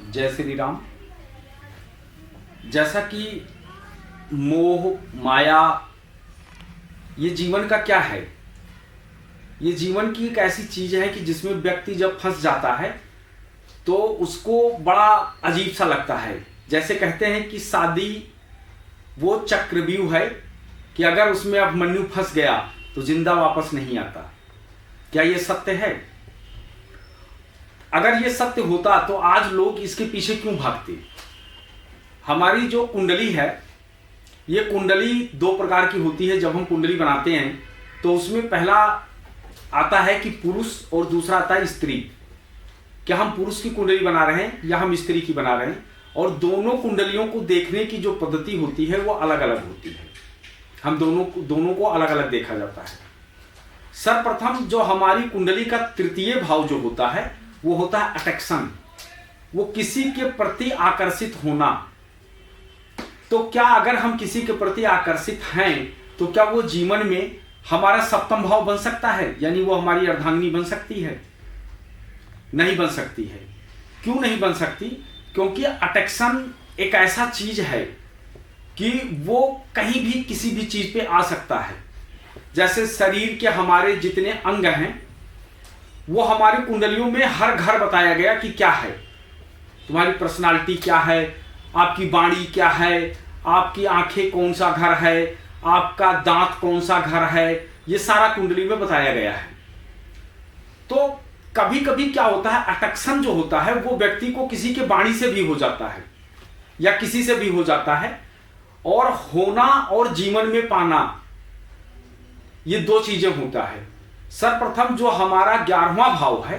जय श्री राम। जैसा कि मोह माया ये जीवन का क्या है, ये जीवन की एक ऐसी चीज है कि जिसमें व्यक्ति जब फंस जाता है तो उसको बड़ा अजीब सा लगता है। जैसे कहते हैं कि शादी वो चक्रव्यूह है कि अगर उसमें अभिमन्यु फंस गया तो जिंदा वापस नहीं आता। क्या ये सत्य है? अगर ये सत्य होता तो आज लोग इसके पीछे क्यों भागते? हमारी जो कुंडली है, ये कुंडली दो प्रकार की होती है। जब हम कुंडली बनाते हैं तो उसमें पहला आता है कि पुरुष और दूसरा आता है स्त्री। क्या हम पुरुष की कुंडली बना रहे हैं या हम स्त्री की बना रहे हैं? और दोनों कुंडलियों को देखने की जो पद्धति होती है वो अलग अलग होती है। हम दोनों को अलग अलग देखा जाता है। सर्वप्रथम जो हमारी कुंडली का तृतीय भाव जो होता है वो होता है अट्रैक्शन, वो किसी के प्रति आकर्षित होना। तो क्या अगर हम किसी के प्रति आकर्षित हैं तो क्या वो जीवन में हमारा सप्तम भाव बन सकता है, यानी वो हमारी अर्धांगिनी बन सकती है? नहीं बन सकती है। क्यों नहीं बन सकती? क्योंकि अट्रैक्शन एक ऐसा चीज है कि वो कहीं भी किसी भी चीज पे आ सकता है। जैसे शरीर के हमारे जितने अंग हैं वो हमारी कुंडलियों में हर घर बताया गया कि क्या है, तुम्हारी पर्सनालिटी क्या है, आपकी वाणी क्या है, आपकी आंखें कौन सा घर है, आपका दांत कौन सा घर है, ये सारा कुंडली में बताया गया है। तो कभी कभी क्या होता है, अट्रैक्शन जो होता है वो व्यक्ति को किसी के वाणी से भी हो जाता है या किसी से भी हो जाता है। और होना और जीवन में पाना, ये दो चीजें होता है। सर्वप्रथम जो हमारा 11वां भाव है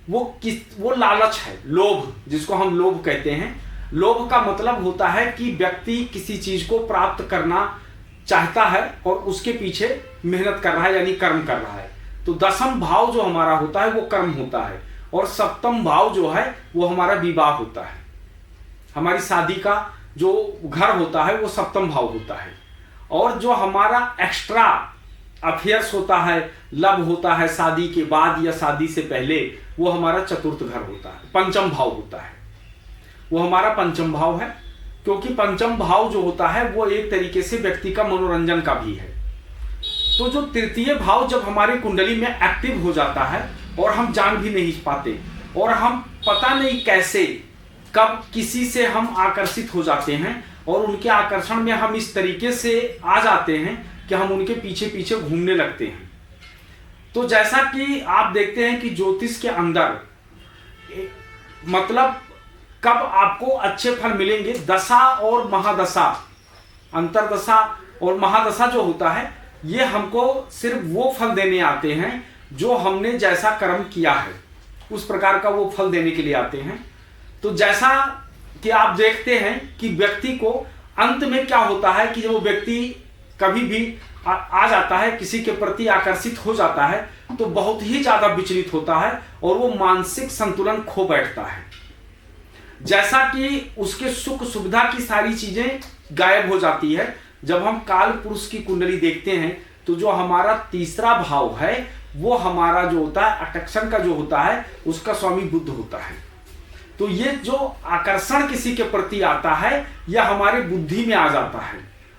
वो लालच है, लोभ, जिसको हम लोभ कहते हैं। लोभ का मतलब होता है कि व्यक्ति किसी चीज को प्राप्त करना चाहता है और उसके पीछे मेहनत कर रहा है, यानी कर्म कर रहा है। तो 10वां भाव जो हमारा होता है वो कर्म होता है, और 7वां भाव जो है वो हमारा विवाह होता है। हमारी शादी का जो घर होता है वो 7वां भाव होता है। और जो हमारा एक्स्ट्रा अफेयर्स होता है, लव होता है शादी के बाद या शादी से पहले, वो हमारा चतुर्थ घर होता है, 5वां भाव होता है। वो हमारा 5वां भाव है, क्योंकि 5वां भाव जो होता है वो एक तरीके से व्यक्ति का मनोरंजन का भी है। तो जो तृतीय भाव जब हमारी कुंडली में एक्टिव हो जाता है और हम जान भी नहीं पाते, और हम पता नहीं कैसे कब किसी से हम आकर्षित हो जाते हैं, और उनके आकर्षण में हम इस तरीके से आ जाते हैं कि हम उनके पीछे पीछे घूमने लगते हैं। तो जैसा कि आप देखते हैं कि ज्योतिष के अंदर मतलब कब आपको अच्छे फल मिलेंगे, दशा और महादशा, अंतरदशा और महादशा जो होता है, ये हमको सिर्फ वो फल देने आते हैं जो हमने जैसा कर्म किया है उस प्रकार का वो फल देने के लिए आते हैं। तो जैसा कि आप देखते हैं कि व्यक्ति को अंत में क्या होता है कि जब वो व्यक्ति कभी भी आ जाता है, किसी के प्रति आकर्षित हो जाता है, तो बहुत ही ज्यादा विचलित होता है और वो मानसिक संतुलन खो बैठता है। जैसा कि उसके सुख सुविधा की सारी चीजें गायब हो जाती है। जब हम काल पुरुष की कुंडली देखते हैं तो जो हमारा तीसरा भाव है वो हमारा जो होता है अट्रैक्शन का जो होता है, उसका स्वामी बुध होता है। तो ये जो आकर्षण किसी के प्रति आता है यह हमारे बुद्धि में आ जाता है,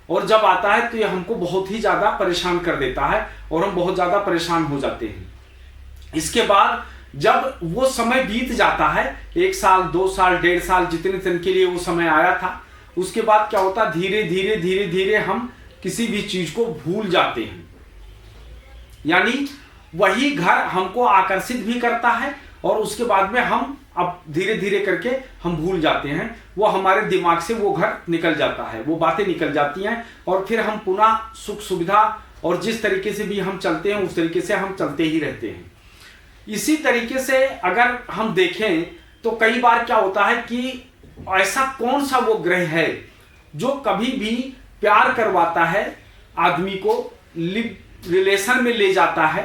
और जब आता है तो ये हमको बहुत ही ज्यादा परेशान कर देता है और हम बहुत ज्यादा परेशान हो जाते हैं। इसके बाद जब वो समय बीत जाता है, 1 साल 2 साल 1.5 साल जितने दिन के लिए वो समय आया था, उसके बाद क्या होता है, धीरे धीरे धीरे धीरे हम किसी भी चीज को भूल जाते हैं। यानी वही घर हमको आकर्षित भी करता है और उसके बाद में हम अब धीरे धीरे करके हम भूल जाते हैं। वो हमारे दिमाग से वो घर निकल जाता है, वो बातें निकल जाती हैं, और फिर हम पुनः सुख सुविधा और जिस तरीके से भी हम चलते हैं उस तरीके से हम चलते ही रहते हैं। इसी तरीके से अगर हम देखें तो कई बार क्या होता है कि ऐसा कौन सा वो ग्रह है जो कभी भी प्यार करवाता है, आदमी को रिलेशन में ले जाता है,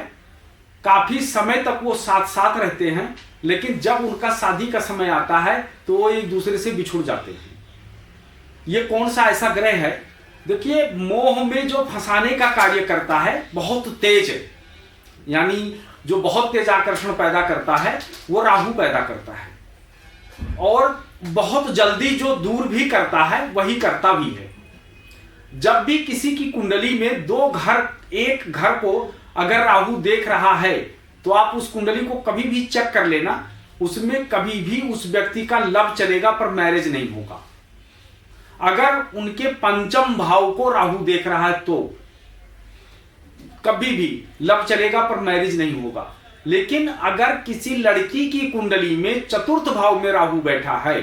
काफी समय तक वो साथ साथ रहते हैं, लेकिन जब उनका शादी का समय आता है तो वो एक दूसरे से बिछुड़ जाते हैं। ये कौन सा ऐसा ग्रह है? देखिए, मोह में जो फंसाने का कार्य करता है, बहुत तेज, यानी जो बहुत तेज आकर्षण पैदा करता है वो राहु पैदा करता है। और बहुत जल्दी जो दूर भी करता है वही करता भी है। जब भी किसी की कुंडली में एक घर को अगर राहु देख रहा है तो आप उस कुंडली को कभी भी चेक कर लेना, उसमें कभी भी उस व्यक्ति का लव चलेगा पर मैरिज नहीं होगा। अगर उनके पंचम भाव को राहु देख रहा है तो कभी भी लव चलेगा पर मैरिज नहीं होगा। लेकिन अगर किसी लड़की की कुंडली में चतुर्थ भाव में राहु बैठा है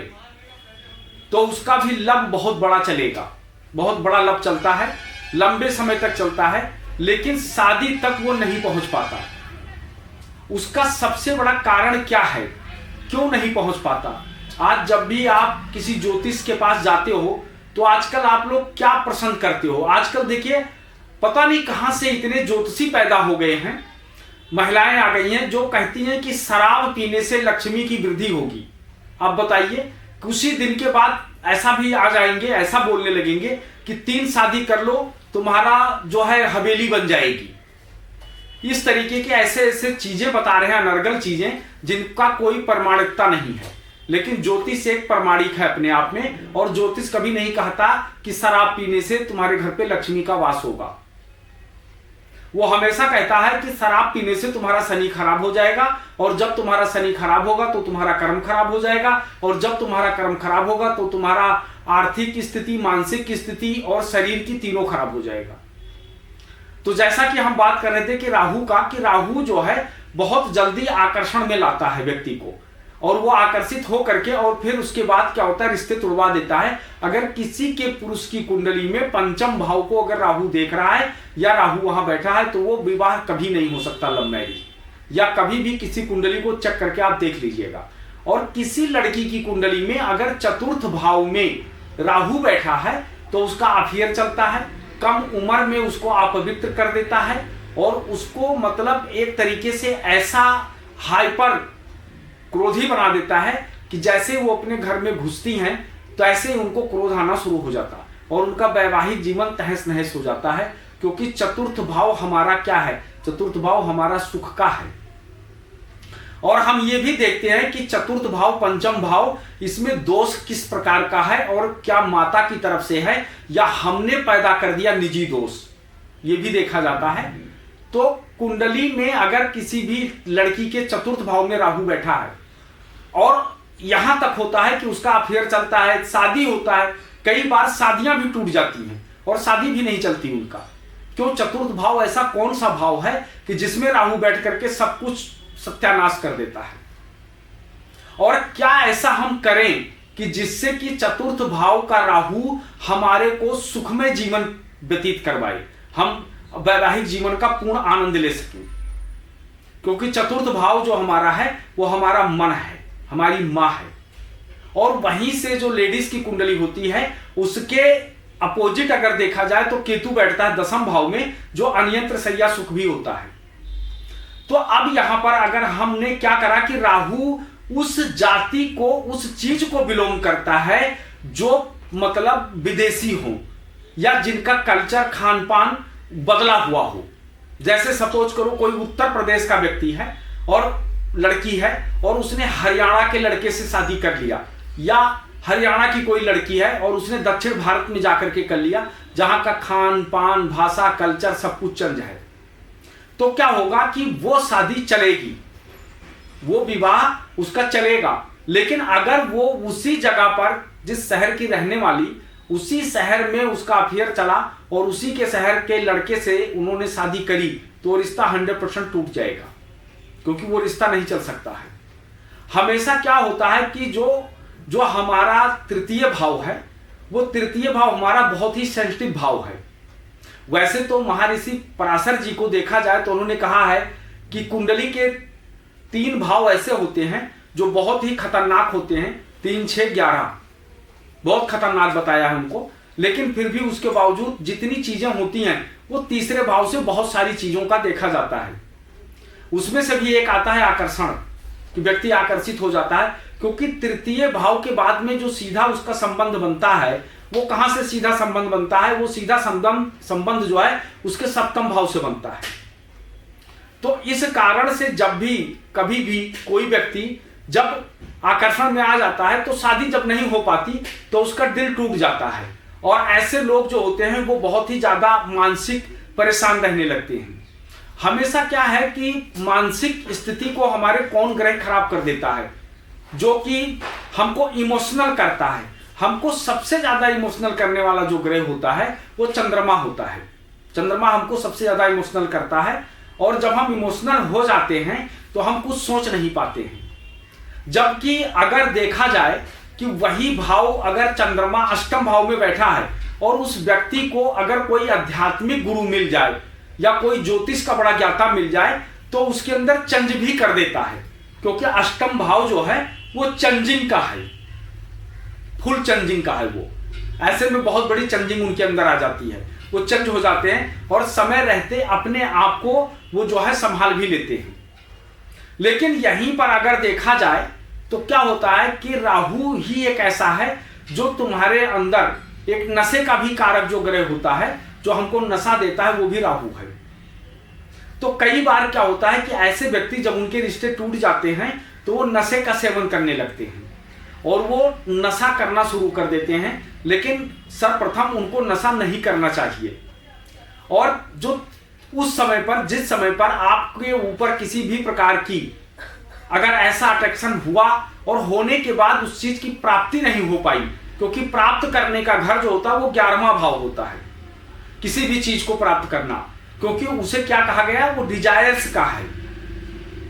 तो उसका भी लव बहुत बड़ा चलेगा, बहुत बड़ा लव चलता है, लंबे समय तक चलता है, लेकिन शादी तक वो नहीं पहुंच पाता। उसका सबसे बड़ा कारण क्या है, क्यों नहीं पहुंच पाता? आज जब भी आप किसी ज्योतिष के पास जाते हो तो आजकल आप लोग क्या पसंद करते हो? आजकल देखिए पता नहीं कहां से इतने ज्योतिषी पैदा हो गए हैं, महिलाएं आ गई हैं जो कहती हैं कि शराब पीने से लक्ष्मी की वृद्धि होगी। अब बताइए, कुछ ही दिन के बाद ऐसा भी आ जाएंगे, ऐसा बोलने लगेंगे कि 3 शादी कर लो तुम्हारा जो है हवेली बन जाएगी। इस तरीके के ऐसे ऐसे चीजें बता रहे हैं, अनर्गल चीजें जिनका कोई प्रमाणिकता नहीं है। लेकिन ज्योतिष एक प्रमाणिक है अपने आप में, और ज्योतिष कभी नहीं कहता कि शराब पीने से तुम्हारे घर पे लक्ष्मी का वास होगा। वो हमेशा कहता है कि शराब पीने से तुम्हारा शनि खराब हो जाएगा, और जब तुम्हारा शनि खराब होगा तो तुम्हारा कर्म खराब हो जाएगा, और जब तुम्हारा कर्म खराब होगा तो तुम्हारा आर्थिक स्थिति, मानसिक स्थिति और शरीर की तीनों खराब हो जाएगा। तो जैसा कि हम बात कर रहे थे कि राहु का, कि राहु जो है बहुत जल्दी आकर्षण में लाता है व्यक्ति को, और वो आकर्षित हो करके और फिर उसके बाद क्या होता है, रिश्ते तोड़वा देता है। अगर किसी के पुरुष की कुंडली में पंचम भाव को अगर राहु देख रहा है या राहु वहां बैठा है तो वो विवाह कभी नहीं हो सकता, लव मैरिज। या कभी भी किसी कुंडली को चेक करके आप देख लीजिएगा। और किसी लड़की की कुंडली में अगर चतुर्थ भाव में राहु बैठा है तो उसका अफेयर चलता है, कम उम्र में उसको अपवित्र कर देता है, और उसको मतलब एक तरीके से ऐसा हाइपर क्रोधी बना देता है कि जैसे वो अपने घर में घुसती हैं तो ऐसे ही उनको क्रोध आना शुरू हो जाता है, और उनका वैवाहिक जीवन तहस नहस हो जाता है। क्योंकि चतुर्थ भाव हमारा क्या है? चतुर्थ भाव हमारा सुख का है। और हम ये भी देखते हैं कि चतुर्थ भाव, पंचम भाव, इसमें दोष किस प्रकार का है, और क्या माता की तरफ से है या हमने पैदा कर दिया निजी दोष, ये भी देखा जाता है। तो कुंडली में अगर किसी भी लड़की के चतुर्थ भाव में राहु बैठा है और यहां तक होता है कि उसका अफेयर चलता है, शादी होता है, कई बार शादियां भी टूट जाती हैं और शादी भी नहीं चलती उनका। क्यों? चतुर्थ भाव ऐसा कौन सा भाव है कि जिसमें राहु बैठ करके सब कुछ सत्यानाश कर देता है? और क्या ऐसा हम करें कि जिससे कि चतुर्थ भाव का राहु हमारे को सुखमय जीवन व्यतीत करवाए, हम वैवाहिक जीवन का पूर्ण आनंद ले सकें? क्योंकि चतुर्थ भाव जो हमारा है वो हमारा मन है, हमारी मां है, और वहीं से जो लेडीज की कुंडली होती है उसके अपोजिट अगर देखा जाए तो केतु बैठता है 10वें भाव में, जो अनियंत्र शैया सुख भी होता है। तो अब यहां पर अगर हमने क्या करा कि राहु उस जाति को, उस चीज को बिलोंग करता है जो मतलब विदेशी हो या जिनका कल्चर, खान पान बदला हुआ हो। जैसे सपोज करो कोई उत्तर प्रदेश का व्यक्ति है और लड़की है और उसने हरियाणा के लड़के से शादी कर लिया, या हरियाणा की कोई लड़की है और उसने दक्षिण भारत में जाकर के कर लिया जहां का खान पान, भाषा, कल्चर सब कुछ चेंज है। तो क्या होगा कि वो शादी चलेगी, वो विवाह उसका चलेगा। लेकिन अगर वो उसी जगह पर, जिस शहर की रहने वाली, उसी शहर में उसका अफेयर चला और उसी के शहर के लड़के से उन्होंने शादी करी, तो रिश्ता 100% टूट जाएगा, क्योंकि वो रिश्ता नहीं चल सकता है। हमेशा क्या होता है कि जो हमारा तृतीय भाव है, वो तृतीय भाव हमारा बहुत ही सेंसिटिव भाव है। वैसे तो महर्षि पराशर जी को देखा जाए तो उन्होंने कहा है कि कुंडली के 3 भाव ऐसे होते हैं जो बहुत ही खतरनाक होते हैं, 3, 6, 11 बहुत खतरनाक बताया है उनको। लेकिन फिर भी उसके बावजूद जितनी चीजें होती हैं वो तीसरे भाव से बहुत सारी चीजों का देखा जाता है। उसमें से भी एक आता है आकर्षण, कि व्यक्ति आकर्षित हो जाता है, क्योंकि तृतीय भाव के बाद में जो सीधा उसका संबंध बनता है, वो कहां से सीधा संबंध बनता है? वो सीधा संबंध जो है उसके 7वें भाव से बनता है। तो इस कारण से जब भी कभी भी कोई व्यक्ति जब आकर्षण में आ जाता है, तो शादी जब नहीं हो पाती तो उसका दिल टूट जाता है। और ऐसे लोग जो होते हैं वो बहुत ही ज्यादा मानसिक परेशान रहने लगते हैं। हमेशा क्या है कि मानसिक स्थिति को हमारे कौन ग्रह खराब कर देता है, जो कि हमको इमोशनल करता है। हमको सबसे ज्यादा इमोशनल करने वाला जो ग्रह होता है वो चंद्रमा होता है। चंद्रमा हमको सबसे ज्यादा इमोशनल करता है। और जब हम इमोशनल हो जाते हैं तो हम कुछ सोच नहीं पाते हैं। जबकि अगर देखा जाए कि वही भाव अगर चंद्रमा अष्टम भाव में बैठा है और उस व्यक्ति को अगर कोई आध्यात्मिक गुरु मिल जाए या कोई ज्योतिष का बड़ा ज्ञाता मिल जाए तो उसके अंदर चेंज भी कर देता है, क्योंकि अष्टम भाव जो है वो चेंजिंग का है, फुल चेंजिंग का है। वो ऐसे में बहुत बड़ी चेंजिंग उनके अंदर आ जाती है, वो चेंज हो जाते हैं और समय रहते अपने आप को वो जो है संभाल भी लेते हैं। लेकिन यहीं पर अगर देखा जाए तो क्या होता है कि राहु ही एक ऐसा है जो तुम्हारे अंदर एक नशे का भी कारक जो ग्रह होता है, जो हमको नशा देता है, वो भी राहु है। तो कई बार क्या होता है कि ऐसे व्यक्ति जब उनके रिश्ते टूट जाते हैं तो वो नशे का सेवन करने लगते हैं और वो नशा करना शुरू कर देते हैं। लेकिन सर्वप्रथम उनको नशा नहीं करना चाहिए। और जो उस समय पर, जिस समय पर आपके ऊपर किसी भी प्रकार की अगर ऐसा अट्रैक्शन हुआ और होने के बाद उस चीज की प्राप्ति नहीं हो पाई, क्योंकि प्राप्त करने का घर जो होता है वो 11वां भाव होता है, किसी भी चीज को प्राप्त करना, क्योंकि उसे क्या कहा गया है, वो डिजायर्स का है।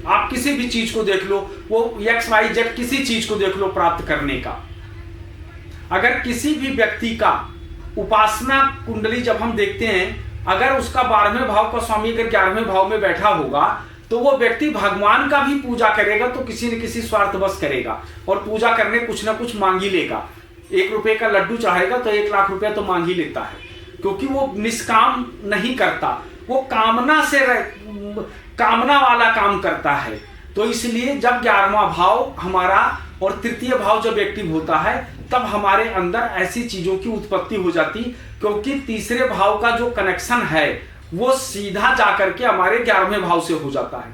आप किसी भी चीज को देख लो, वो XYZ किसी चीज को देख लो प्राप्त करने का। अगर किसी भी व्यक्ति का उपासना कुंडली जब हम देखते हैं, अगर उसका 12वें भाव का स्वामी अगर 11वें भाव में बैठा होगा तो वो व्यक्ति भगवान का भी पूजा करेगा तो किसी न किसी स्वार्थवश करेगा और पूजा करने कुछ ना कुछ मांग ही लेगा। 1 रुपए का लड्डू चाहेगा तो 1 लाख रुपया तो मांग ही लेता है, क्योंकि वो निष्काम नहीं करता, वो कामना वाला काम करता है। तो इसलिए जब 11वां भाव हमारा और तृतीय भाव जब एक्टिव होता है तब हमारे अंदर ऐसी चीजों की उत्पत्ति हो जाती, क्योंकि तीसरे भाव का जो कनेक्शन है वो सीधा जाकर के हमारे 11वें भाव से हो जाता है।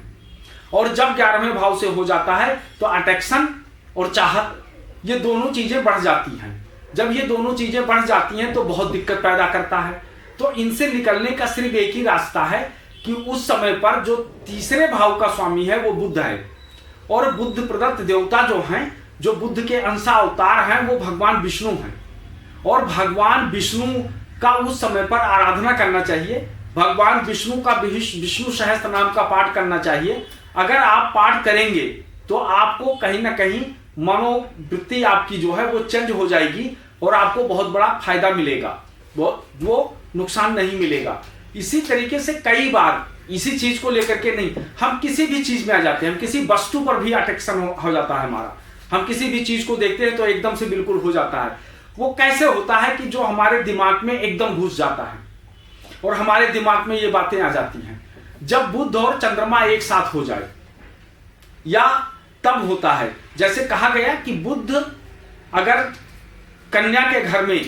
और जब 11वें भाव से हो जाता है तो अट्रैक्शन और चाहत, ये दोनों चीजें बढ़ जाती हैं। जब ये दोनों चीजें बढ़ जाती हैं तो बहुत दिक्कत पैदा करता है। तो इनसे निकलने का सिर्फ एक ही रास्ता है कि उस समय पर जो तीसरे भाव का स्वामी है वो बुध है, और बुद्ध प्रदत्त देवता जो हैं, जो बुद्ध के अंश अवतार हैं, वो भगवान विष्णु हैं। और भगवान विष्णु का उस समय पर आराधना करना चाहिए। भगवान विष्णु का विष्णु सहस्त्र नाम का पाठ करना चाहिए। अगर आप पाठ करेंगे तो आपको कहीं ना कहीं मनोवृत्ति आपकी जो है वो चेंज हो जाएगी और आपको बहुत बड़ा फायदा मिलेगा, वो नुकसान नहीं मिलेगा। इसी तरीके से कई बार इसी चीज को लेकर के नहीं, हम किसी भी चीज में आ जाते हैं, हम किसी वस्तु पर भी अट्रैक्शन हो जाता है हमारा। हम किसी भी चीज को देखते हैं तो एकदम से बिल्कुल हो जाता है। वो कैसे होता है कि जो हमारे दिमाग में एकदम घुस जाता है और हमारे दिमाग में ये बातें आ जाती हैं जब बुध और चंद्रमा एक साथ हो जाए, या तब होता है। जैसे कहा गया कि बुध अगर कन्या के घर में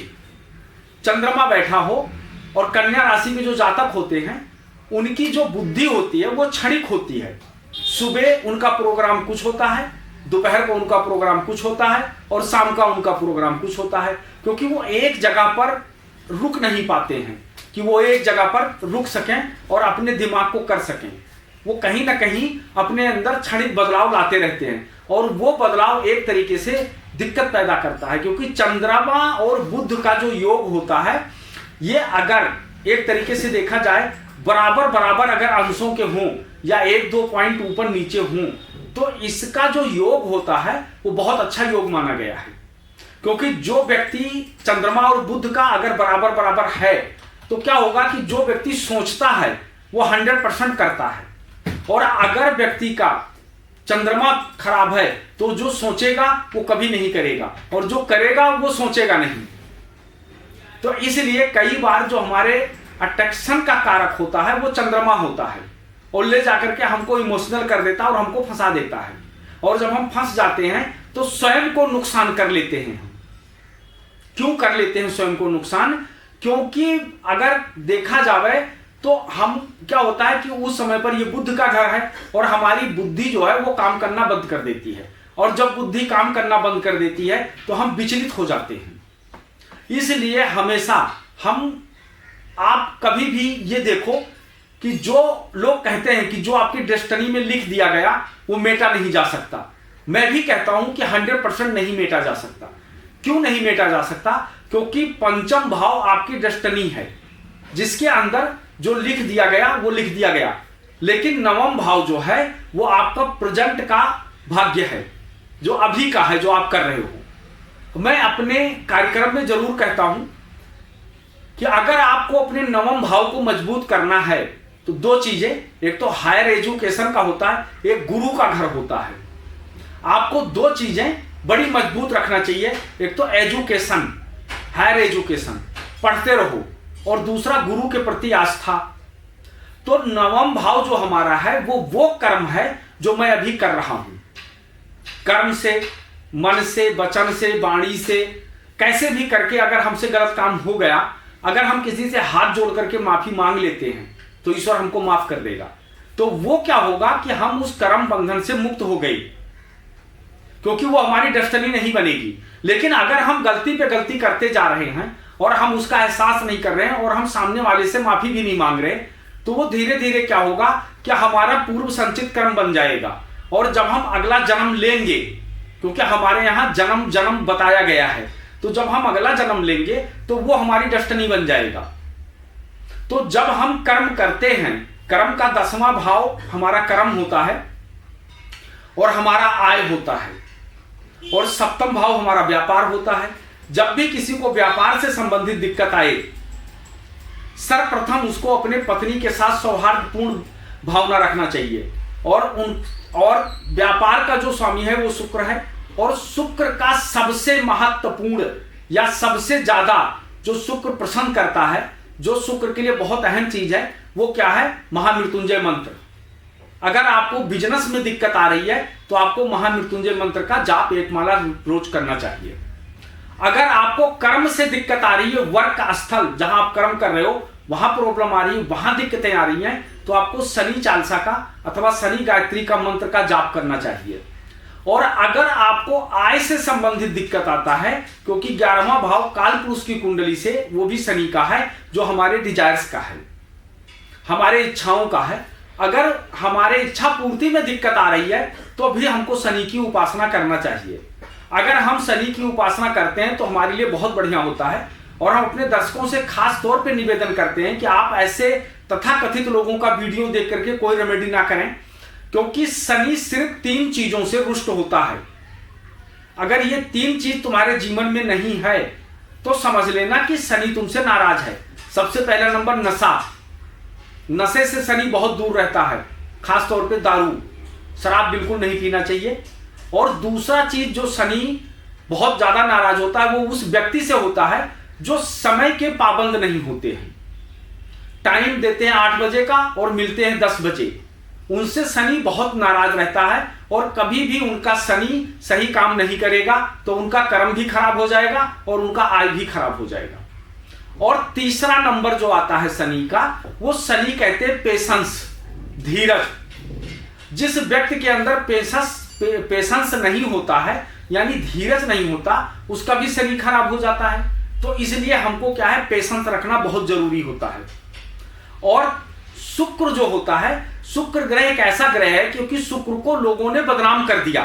चंद्रमा बैठा हो और कन्या राशि के जो जातक होते हैं उनकी जो बुद्धि होती है वो क्षणिक होती है। सुबह उनका प्रोग्राम कुछ होता है, दोपहर को उनका प्रोग्राम कुछ होता है और शाम का उनका प्रोग्राम कुछ होता है, क्योंकि वो एक जगह पर रुक नहीं पाते हैं कि वो एक जगह पर रुक सकें और अपने दिमाग को कर सकें। वो कहीं ना कहीं अपने अंदर क्षणिक बदलाव लाते रहते हैं और वो बदलाव एक तरीके से दिक्कत पैदा करता है, क्योंकि चंद्रमा और बुध का जो योग होता है ये अगर एक तरीके से देखा जाए बराबर बराबर अगर अंशों के हों या 1-2 पॉइंट ऊपर नीचे हों तो इसका जो योग होता है वो बहुत अच्छा योग माना गया है। क्योंकि जो व्यक्ति चंद्रमा और बुध का अगर बराबर बराबर है तो क्या होगा कि जो व्यक्ति सोचता है वो 100% करता है, और अगर व्यक्ति का चंद्रमा खराब है तो जो सोचेगा वो कभी नहीं करेगा और जो करेगा वो सोचेगा नहीं। तो इसलिए कई बार जो हमारे अट्रैक्शन का कारक होता है वो चंद्रमा होता है और ले जाकर के हमको इमोशनल कर देता है और हमको फंसा देता है। और जब हम फंस जाते हैं तो स्वयं को नुकसान कर लेते हैं। क्यों कर लेते हैं स्वयं को नुकसान? क्योंकि अगर देखा जाए तो हम क्या होता है कि उस समय पर ये बुध का घर है और हमारी बुद्धि जो है वो काम करना बंद कर देती है और जब बुद्धि काम करना बंद कर देती है तो हम विचलित हो जाते हैं। इसलिए हमेशा आप कभी भी ये देखो कि जो लोग कहते हैं कि जो आपकी डेस्टिनी में लिख दिया गया वो मेटा नहीं जा सकता, मैं भी कहता हूं कि 100% नहीं मेटा जा सकता। क्यों नहीं मेटा जा सकता? क्योंकि पंचम भाव आपकी डेस्टिनी है, जिसके अंदर जो लिख दिया गया वो लिख दिया गया। लेकिन नवम भाव जो है वो आपका प्रेजेंट का भाग्य है, जो अभी का है, जो आप कर रहे हो। मैं अपने कार्यक्रम में जरूर कहता हूं कि अगर आपको अपने नवम भाव को मजबूत करना है तो दो चीजें, एक तो हायर एजुकेशन का होता है, एक गुरु का घर होता है। आपको दो चीजें बड़ी मजबूत रखना चाहिए, एक तो एजुकेशन, हायर एजुकेशन पढ़ते रहो, और दूसरा गुरु के प्रति आस्था। तो नवम भाव जो हमारा है वो कर्म है जो मैं अभी कर रहा हूं। कर्म से, मन से, वचन से, वाणी से, कैसे भी करके अगर हमसे गलत काम हो गया, अगर हम किसी से हाथ जोड़ करके माफी मांग लेते हैं तो ईश्वर हमको माफ कर देगा। तो वो क्या होगा कि हम उस कर्म बंधन से मुक्त हो गई, क्योंकि वो हमारी डेस्टिनी नहीं बनेगी। लेकिन अगर हम गलती पे गलती करते जा रहे हैं और हम उसका एहसास नहीं कर रहे हैं और हम सामने वाले से माफी भी नहीं मांग रहे, तो वो धीरे धीरे क्या होगा कि हमारा पूर्व संचित कर्म बन जाएगा। और जब हम अगला जन्म लेंगे, क्योंकि हमारे यहाँ जन्म जन्म बताया गया है, तो जब हम अगला जन्म लेंगे तो वो हमारी डेस्टिनी बन जाएगा। तो जब हम कर्म करते हैं, कर्म का 10वां भाव हमारा कर्म होता है और हमारा आय होता है, और 7वां भाव हमारा व्यापार होता है। जब भी किसी को व्यापार से संबंधित दिक्कत आए, सर्वप्रथम उसको अपने पत्नी के साथ सौहार्दपूर्ण भावना रखना चाहिए। और व्यापार का जो स्वामी है वो शुक्र है, और शुक्र का सबसे महत्वपूर्ण या सबसे ज्यादा जो शुक्र प्रसन्न करता है, जो शुक्र के लिए बहुत अहम चीज है, वो क्या है? महामृत्युंजय मंत्र। अगर आपको बिजनेस में दिक्कत आ रही है तो आपको महामृत्युंजय मंत्र का जाप एक माला रोज करना चाहिए। अगर आपको कर्म से दिक्कत आ रही है, वर्क स्थल जहां आप कर्म कर रहे हो वहां प्रॉब्लम आ रही है, वहां दिक्कतें आ रही हैं, तो आपको शनि चालीसा का अथवा शनि गायत्री का मंत्र का जाप करना चाहिए। और अगर आपको आय से संबंधित दिक्कत आता है, क्योंकि 11वां भाव काल पुरुष की कुंडली से वो भी शनि का है, जो हमारे डिजायर्स का है, हमारे इच्छाओं का है। अगर हमारे इच्छा पूर्ति में दिक्कत आ रही है तो भी हमको शनि की उपासना करना चाहिए। अगर हम शनि की उपासना करते हैं तो हमारे लिए बहुत बढ़िया होता है। और हम अपने दर्शकों से खास तौर पे निवेदन करते हैं कि आप ऐसे तथाकथित लोगों का वीडियो देख करके कोई रेमेडी ना करें, क्योंकि शनि सिर्फ 3 चीजों से रुष्ट होता है। अगर ये 3 चीज तुम्हारे जीवन में नहीं है तो समझ लेना कि शनि तुमसे नाराज है। सबसे पहला नंबर नशा, नशे से शनि बहुत दूर रहता है, खास तौर पे दारू, शराब बिल्कुल नहीं पीना चाहिए। और दूसरा चीज जो शनि बहुत ज्यादा नाराज होता है वो उस व्यक्ति से होता है जो समय के पाबंद नहीं होते हैं, टाइम देते हैं 8 बजे का और मिलते हैं 10 बजे, उनसे शनि बहुत नाराज रहता है। और कभी भी उनका शनि सही काम नहीं करेगा तो उनका कर्म भी खराब हो जाएगा और उनका आय भी खराब हो जाएगा। और तीसरा नंबर जो आता है शनि का, वो शनि कहते हैं पेशेंस, धीरज। जिस व्यक्ति के अंदर पेशेंस नहीं होता है, यानी धीरज नहीं होता, उसका भी शनि खराब हो जाता है। तो इसलिए हमको क्या है, पेशेंस रखना बहुत जरूरी होता है। और शुक्र जो होता है, शुक्र ग्रह एक ऐसा ग्रह है, क्योंकि शुक्र को लोगों ने बदनाम कर दिया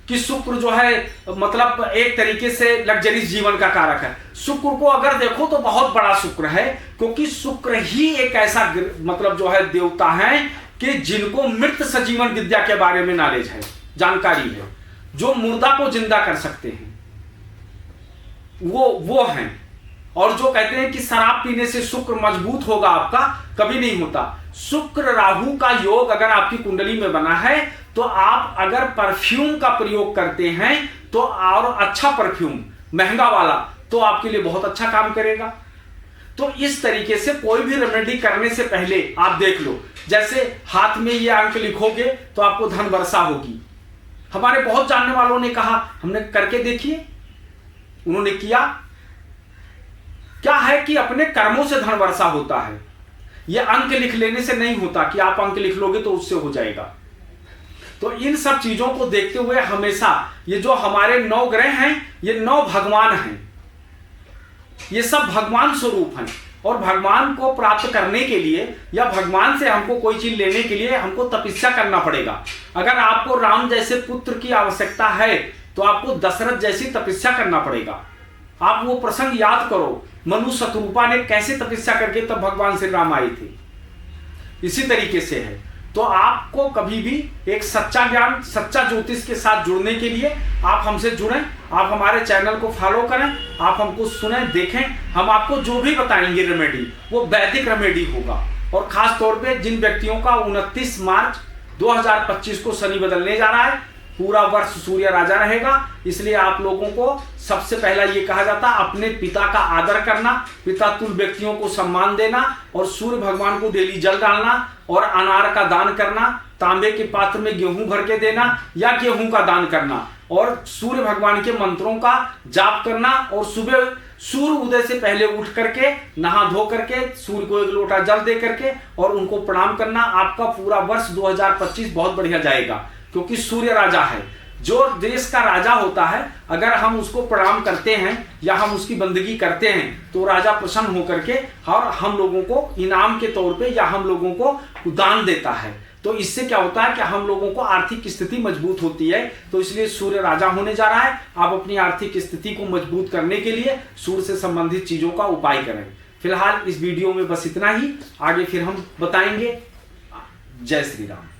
कि शुक्र जो है मतलब एक तरीके से लग्जरीज जीवन का कारक है। शुक्र को अगर देखो तो बहुत बड़ा शुक्र है, क्योंकि शुक्र ही एक ऐसा मतलब जो है देवता है कि जिनको मृत सजीवन विद्या के बारे में नॉलेज है, जानकारी है, जो मुर्दा को जिंदा कर सकते हैं, वो हैं। और जो कहते हैं कि शराब पीने से शुक्र मजबूत होगा आपका, कभी नहीं होता। शुक्र राहु का योग अगर आपकी कुंडली में बना है तो आप अगर परफ्यूम का प्रयोग करते हैं तो, और अच्छा परफ्यूम महंगा वाला, तो आपके लिए बहुत अच्छा काम करेगा। तो इस तरीके से कोई भी रेमेडी करने से पहले आप देख लो, जैसे हाथ में ये अंक लिखोगे तो आपको धन वर्षा होगी। हमारे बहुत जानने वालों ने कहा, हमने करके देखिए, उन्होंने किया। क्या है कि अपने कर्मों से धन वर्षा होता है, यह अंक लिख लेने से नहीं होता कि आप अंक लिख लोगे तो उससे हो जाएगा। तो इन सब चीजों को देखते हुए हमेशा ये जो हमारे 9 ग्रह हैं, ये 9 भगवान हैं, ये सब भगवान स्वरूप हैं। और भगवान को प्राप्त करने के लिए या भगवान से हमको कोई चीज लेने के लिए हमको तपस्या करना पड़ेगा। अगर आपको राम जैसे पुत्र की आवश्यकता है तो आपको दशरथ जैसी तपस्या करना पड़ेगा। आप वो प्रसंग याद करो, मनु शतरूपा ने कैसे तपस्या करके तब भगवान श्री राम आए थे। इसी तरीके से है। तो आपको कभी भी एक सच्चा ज्ञान, सच्चा ज्योतिष के साथ जुड़ने के लिए आप हमसे जुड़ें, आप हमारे चैनल को फॉलो करें, आप हमको सुनें, देखें। हम आपको जो भी बताएंगे रेमेडी वो वैदिक रेमेडी होगा। और खास तौर पे जिन व्यक्तियों का 29 मार्च 2025 को शनि बदलने जा रहा है, पूरा वर्ष सूर्य राजा रहेगा, इसलिए आप लोगों को सबसे पहला ये कहा जाता है अपने पिता का आदर करना, पिता तुल्य व्यक्तियों को सम्मान देना और सूर्य भगवान को डेली जल डालना और अनार का दान करना, तांबे के पात्र में गेहूं भर के देना या गेहूं का दान करना और सूर्य भगवान के मंत्रों का जाप करना और सुबह सूर्य उदय से पहले उठ करके नहा धो करके सूर्य को 1 लोटा जल दे करके और उनको प्रणाम करना। आपका पूरा वर्ष 2025 बहुत बढ़िया जाएगा, क्योंकि सूर्य राजा है। जो देश का राजा होता है, अगर हम उसको प्रणाम करते हैं या हम उसकी बंदगी करते हैं तो राजा प्रसन्न होकर के और हम लोगों को इनाम के तौर पे या हम लोगों को दान देता है। तो इससे क्या होता है कि हम लोगों को आर्थिक स्थिति मजबूत होती है। तो इसलिए सूर्य राजा होने जा रहा है। आप अपनी आर्थिक स्थिति को मजबूत करने के लिए सूर्य से संबंधित चीजों का उपाय करें। फिलहाल इस वीडियो में बस इतना ही, आगे फिर हम बताएंगे। जय श्री राम।